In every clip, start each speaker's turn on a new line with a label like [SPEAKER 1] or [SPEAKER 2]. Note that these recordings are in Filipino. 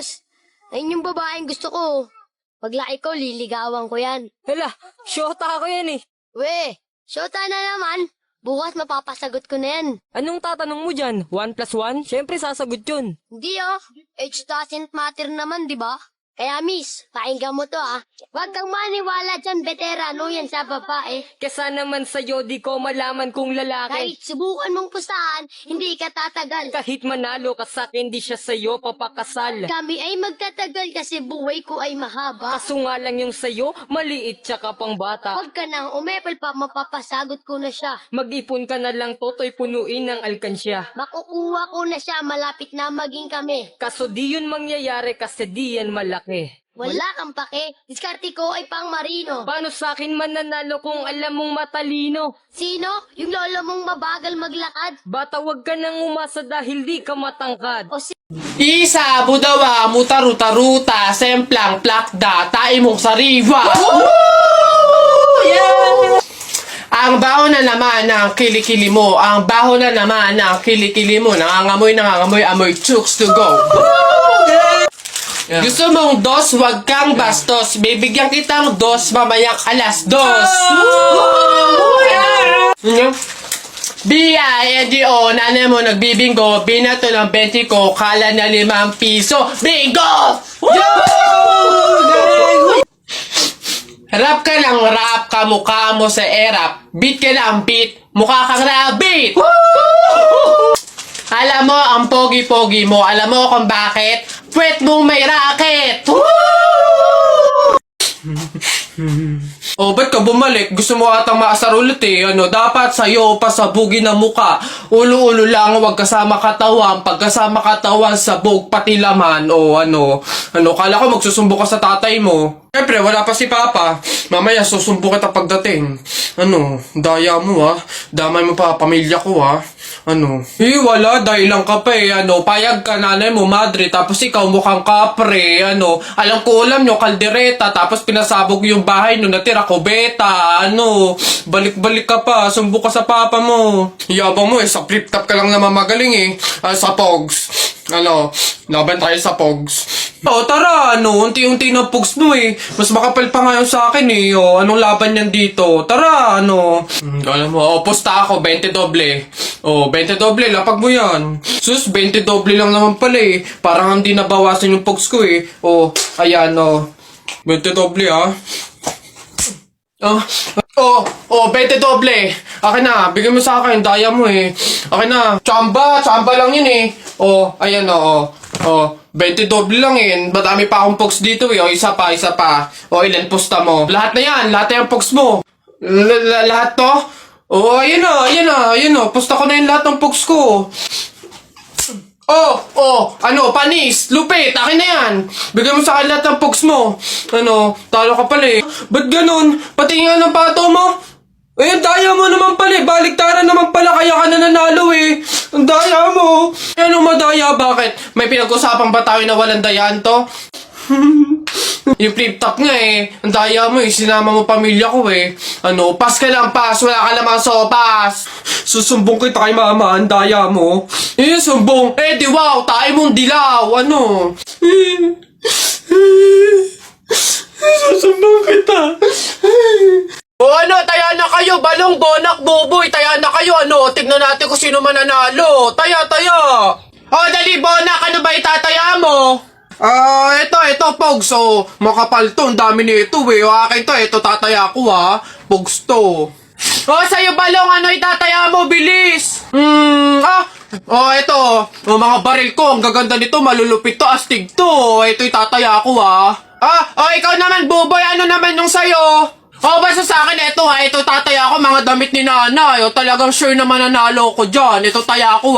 [SPEAKER 1] boss. Ayun yung babaeng gusto ko. Paglaki ko, liligawan ko yan.
[SPEAKER 2] Hala, syota ako yan eh.
[SPEAKER 1] We, syota na naman. Bukas mapapasagot ko na yan.
[SPEAKER 2] Anong tatanong mo dyan? 1 plus 1? Siyempre sasagot yun.
[SPEAKER 1] Hindi age doesn't matter naman, di ba? Kaya miss, pakinggan mo to Huwag kang maniwala dyan, veterano yan sa babae.
[SPEAKER 2] Kesa naman sa'yo, di ko malaman kung lalaki.
[SPEAKER 1] Kahit subukan mong pustahan, hindi ka tatagal.
[SPEAKER 2] Kahit manalo ka sa'kin, di siya sa'yo papakasal.
[SPEAKER 1] Kami ay magtatagal kasi buhay ko ay mahaba.
[SPEAKER 2] Kaso nga lang yung sa'yo, maliit tsaka pang bata.
[SPEAKER 1] Huwag ka nang umepal pa, mapapasagot ko na siya.
[SPEAKER 2] Mag-ipon ka na lang, toto'y punuin ng alkansya.
[SPEAKER 1] Makukuha ko na siya, malapit na maging kami.
[SPEAKER 2] Kaso di yun mangyayari kasi di yan malaki.
[SPEAKER 1] Wala kang pake, diskarte ko ay pang marino.
[SPEAKER 2] Paano sa'kin mananalo kung alam mong matalino?
[SPEAKER 1] Sino? Yung lolo mong mabagal maglakad?
[SPEAKER 2] Bata, wag ka nang umasa dahil di ka matangkad.
[SPEAKER 1] O
[SPEAKER 3] Isa, budawa, mutaruta-ruta, semplang, plakda, tae mong sariwa. Yeah! Ang baho na naman ng kilikili mo, ang baho na naman ng kilikili mo, nangangamoy, amoy chooks to go. Yeah. Gusto mong dos, wag kang bastos. Bibigyan kitang dos, mamayang alas dos. B-I-N-G-O, nanay mo nagbibingo, binato ng 20 ko, kala na 5 piso. Bingo! Rap ka ng rap, kamukha mo sa erap. Beat ka ng beat, mukha kang rabbit. Alam mo ang pogi-pogi mo, alam mo kung bakit? Pwet mong may racket! Oh, ba't ka bumalik? Gusto mo atang maasar ulit eh. Dapat sa'yo pasabugin ang muka. Ulo-ulo lang, wag kasama katawan. Pagkasama katawan, sabog, pati laman. Kala ko magsusumbo ka sa tatay mo. Siyempre, wala pa si Papa. Mamaya, susumbo kita pagdating. Daya mo Damay mo pa, pamilya ko wala, dahil lang ka pa payag ka, nanay mo, madre, tapos ikaw mukhang kapre, alam ko ulam nyo, kaldereta, tapos pinasabog yung bahay nyo, natira ko, beta, balik-balik ka pa, sumbo ka sa papa mo. Yabang mo sa flip-top ka lang naman magaling sa Pogs. Laban tayo sa Pogs. Tara, unti-unti na Pogs mo mas makapal pa ngayon sa akin anong laban yan dito? Tara, alam mo, pusta ako, 20 doble. 20 doble, lapag mo yan. Sus, 20 doble lang naman pala parang hindi nabawasan yung Pogs ko ayan, 20 doble 20 doble. Akin na, bigyan mo sa akin, daya mo Akin na, tsamba lang yun ayan 20 doble lang madami pa akong Pogs dito isa pa. Ilan pusta mo? Lahat na yan, lahat na yung Pogs mo. Lahat to? Ayan na, pusta ko na yung lahat ng Pogs ko. Panis, lupit, akin na yan. Bigyan mo sa akin lahat ng Pogs mo. Talo ka pala Ba't ganun? Pati nga ng pato mo? Daya mo naman pala baliktaran naman pala, kaya ka nananalo Ang daya mo. Anong madaya, bakit? May pinag-usapang ba tayo na walang dayaan to? Yung flip-top nga ang daya mo sinama mo pamilya ko pass ka lang, pass, wala ka namang sopas. Susumbong kita kay mama, ang daya mo. Sumbong, di wow, tayo mong dilaw, Susumbong kita. Taya na kayo, balong, bonak, buboy, taya na kayo, tignan natin kung sino mananalo. Taya. Dali, bonak, ano ba itataya mo? Ito, Pogs, makapal to, ang dami nito akin to, ito tataya ko Pogs to. Sa'yo, balong, ano itataya mo, bilis? Ito, mga baril ko, ang gaganda nito, malulupit to, astig to, ito itataya ko ikaw naman, buboy, ano naman yung sa'yo? Basta sa akin, ito tataya ko, mga damit ni nanay. Talagang sure na mananalo ko dyan. Ito taya ko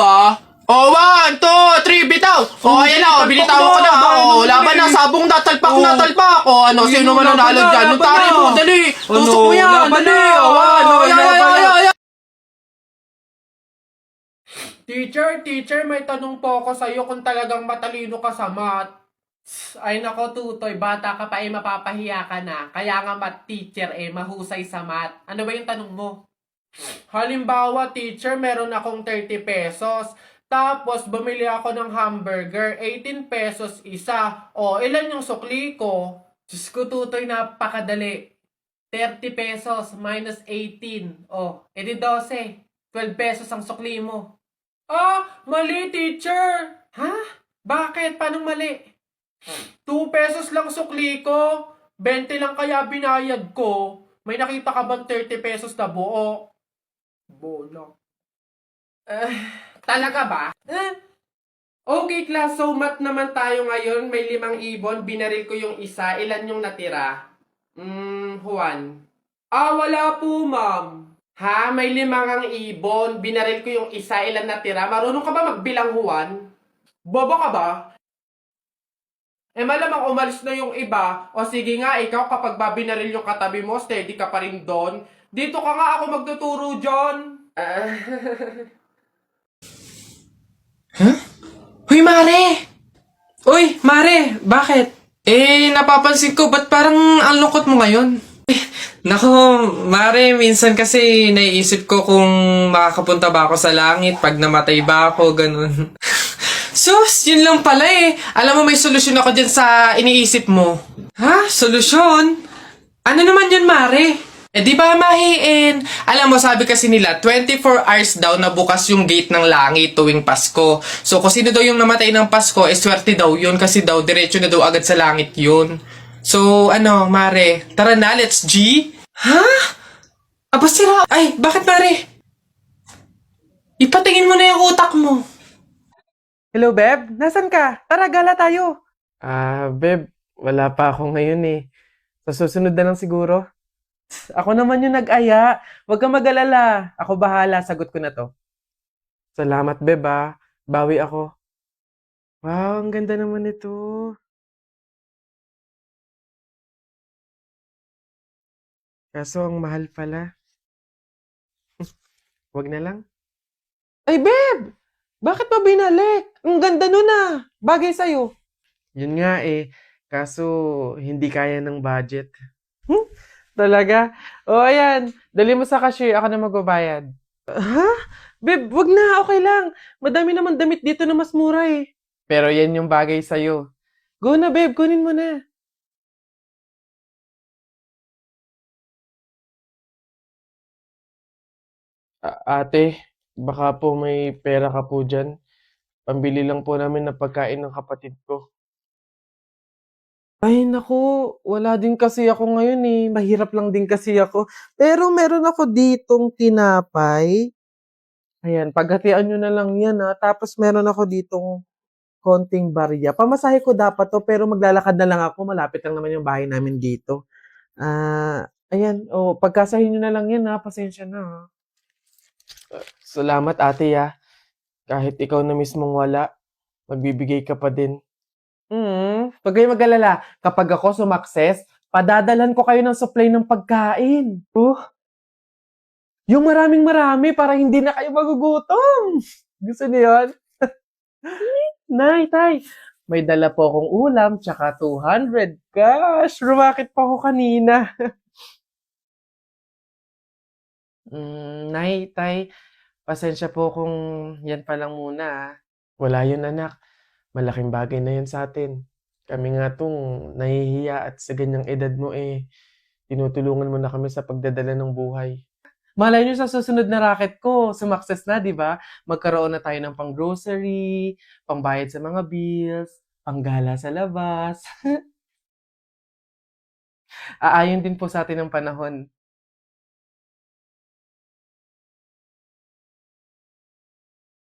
[SPEAKER 3] 1, 2, 3, bitaw. Ayan na, binitawan ko na. Laban na, sabong natalpak. Sino mananalo dyan? Nung tari mo, dali. Tusok mo yan, dali. Teacher, may tanong po ako sa'yo kung talagang matalino ka sa math. Ay nako, Tutoy, bata ka pa mapapahiya ka na. Kaya nga math teacher mahusay sa math. Ano ba yung tanong mo? Halimbawa, teacher, meron akong 30 pesos. Tapos, bumili ako ng hamburger, 18 pesos isa. O, ilan yung sukli ko? Diyos ko, tutoy, napakadali. 30 pesos minus 18. O, edi 12. 12 pesos ang sukli mo. Ah, mali, teacher. Ha? Bakit? Paano mali? 2 pesos lang sukli ko. 20 lang kaya binayad ko. May nakita ka bang 30 pesos na buo? Bola. Talaga ba? Okay, class. So, math naman tayo ngayon. May 5 ibon. Binaril ko yung isa. Ilan yung natira? Juan. Ah, wala po, ma'am. Ha? May 5 ang ibon. Binaril ko yung isa. Ilan natira? Marunong ka ba magbilang, Juan? Bobo ka ba? Malamang umalis na yung iba. O sige nga, ikaw kapag babinaril yung katabi mo, steady ka pa rin doon. Dito ka nga ako magtuturo, John. Huh? Uy, Mare! Uy, Mare! Bakit? Napapansin ko, ba't parang ang lungkot mo ngayon? Nako, Mare, minsan kasi naiisip ko kung makakapunta ba ako sa langit pag namatay ba ako, ganun. Sus, yun lang pala eh. Alam mo, may solusyon ako dyan sa iniisip mo. Ha? Solusyon? Ano naman yun, Mare? Di ba mahiin? Alam mo, sabi kasi nila, 24 hours daw na bukas yung gate ng langit tuwing Pasko. So, kung sino daw yung namatay ng Pasko, swerte daw yun kasi daw, diretso na daw agad sa langit yun. So, ano, Mare, tara na, let's G? Ha? Aba, sira. Ay, bakit, Mare? Ipatingin mo na yung utak mo.
[SPEAKER 4] Hello, Beb? Nasaan ka? Tara, gala tayo.
[SPEAKER 3] Beb, wala pa ako ngayon eh. Sa susunod na lang siguro.
[SPEAKER 4] Ako naman yung nag-aya. Huwag kang mag-alala. Ako bahala. Sagot ko na to.
[SPEAKER 3] Salamat, Beb, ah. Bawi ako. Wow, ang ganda naman ito. Kaso, ang mahal pala. Wag na lang.
[SPEAKER 4] Ay, Beb! Bakit pa binalik? Ang ganda nun ah. Bagay sa'yo.
[SPEAKER 3] Yun nga eh. Kaso, hindi kaya ng budget.
[SPEAKER 4] Talaga? O, ayan. Dali mo sa cashier. Ako na magbabayad. Ha? Beb, wag na. Okay lang. Madami naman damit dito na mas mura eh.
[SPEAKER 3] Pero yan yung bagay sa'yo.
[SPEAKER 4] Go na, Beb. Kunin mo na.
[SPEAKER 3] Ate, baka po may pera ka po dyan. Pambili lang po namin ng pagkain ng kapatid ko.
[SPEAKER 4] Ay, naku, wala din kasi ako ngayon eh. Mahirap lang din kasi ako. Pero meron ako ditong tinapay. Ayan, paghatian nyo na lang yan ha. Tapos meron ako ditong konting barya. Pamasahe ko dapat to, pero maglalakad na lang ako. Malapit lang naman yung bahay namin dito. Ayan, pagkasahin nyo na lang yan ha. Pasensya na ha.
[SPEAKER 3] Salamat, ate, ah. Kahit ikaw na mismong wala, magbibigay ka pa din.
[SPEAKER 4] Huwag kayong mag-alala. Kapag ako sumakses, padadalan ko kayo ng supply ng pagkain. Yung maraming-marami para hindi na kayo magugutom. Gusto niyo yun? Nay, tay, may dala po akong ulam, tsaka 200. Gosh, rumakit pa ako kanina.
[SPEAKER 3] Nay, tay, pasensya po kung yan pa lang muna, ah. Wala yun, anak. Malaking bagay na yun sa atin. Kami nga tong nahihiya at sa ganyang edad mo tinutulungan mo na kami sa pagdadala ng buhay.
[SPEAKER 4] Malay nyo sa susunod na racket ko, sumakses na, di ba? Magkaroon na tayo ng pang-grocery, pangbayad sa mga bills, panggala sa labas. Aayon din po sa atin ng panahon.